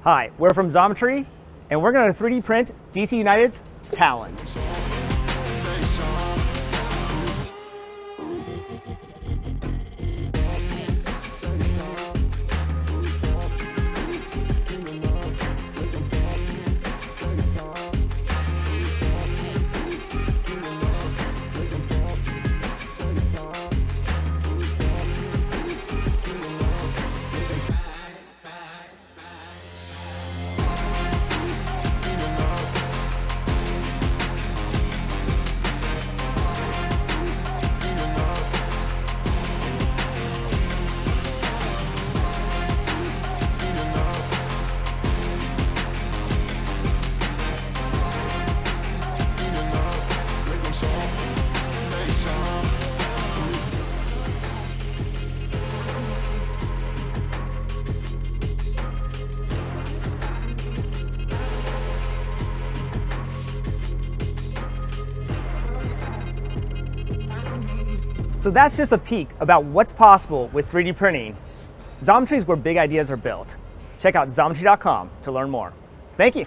Hi, we're from Xometry, and we're going to 3D print DC United's Talon. So that's just a peek about what's possible with 3D printing. Xometry is where big ideas are built. Check out xometry.com to learn more. Thank you.